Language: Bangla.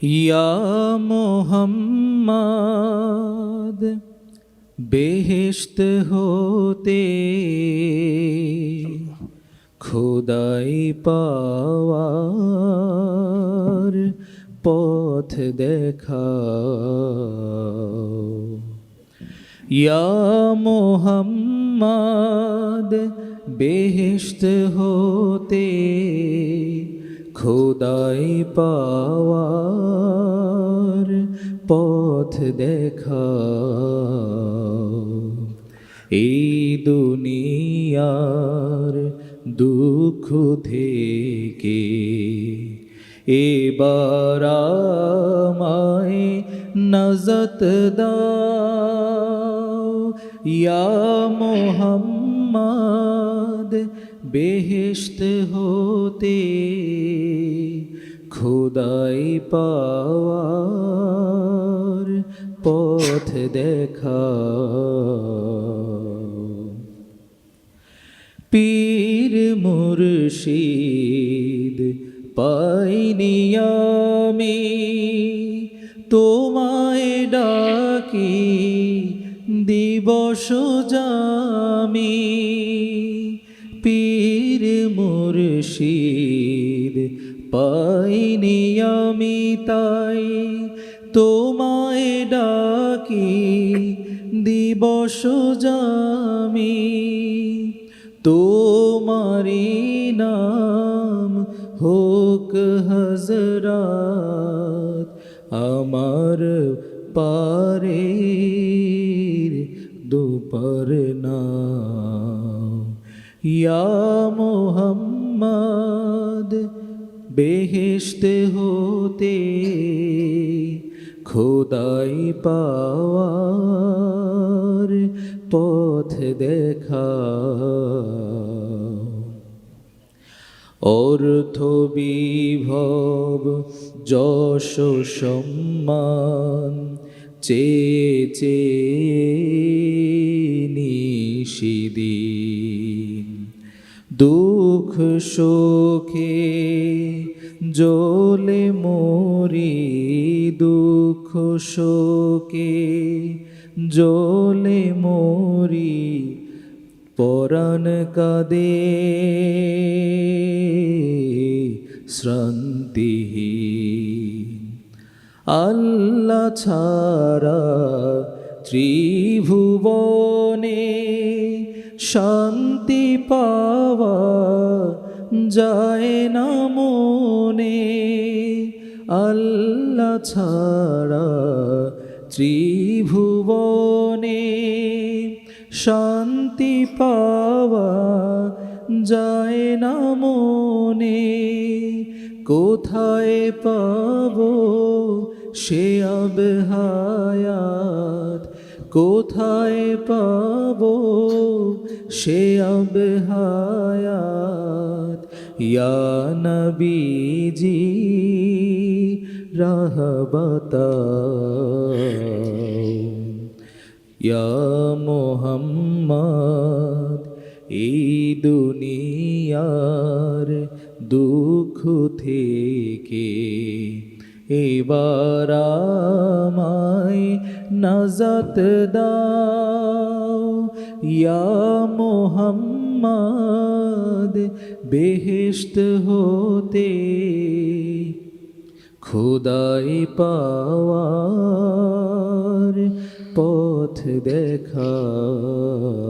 ইয়া মোহাম্মদ বেহেশত হতে খোদাই পাওয়ার পথ দেখাও। ইয়া মোহাম্মদ বেহেশত হতে খোদাই পাওয়ার পথ দেখাও। এই দুনিয়ার দুঃখ থেকে এবার আমায় নাজাত দাও। ইয়া মোহাম্মদ বেহেশত হতে খোদাই পাওয়ার পথ দেখাও। পীর মুর্শিদ পাইনি আমি, তোমায় ডাকি দিবস জামি। পীর মুর্শিদ পাইনি আমি, তাই তোমায় ডাকি দিবস জামি। তোমারি নাম হোক হযরত আমার পারের দুপার নাও। ইয়া মোহাম্মদ বেহেশত হতে খোদাই পাওয়ার পথ দেখাও। অর্থ বিভব যশ সম্মান চেয়ে নিশিদিন, দুঃখ শোকে জ্বলে মরি, দুঃখ শোকে জ্বলে মরি, পরাণ কাঁদে শ্রান্তিহীন। আল্লাহ ছাড়া ত্রিভুবনে শান্তি পাওয়া যায় না মনে। আল্লাহ ছাড়া ত্রিভুবনে শান্তি পাওয়া যায় না মনে। কোথায় পাবো সে আব হায়াত, কোথায় পাবো সে আব হায়াত। ইয়া নবীজি রাহ বাতাও। ইয়া মোহাম্মদ এই দুনিয়ার দুঃখ থেকে এবার আমায় নাজাত দাও। ইয়া মোহাম্মদ বেহেশত হতে খোদাই পাওয়ার পথ দেখাও।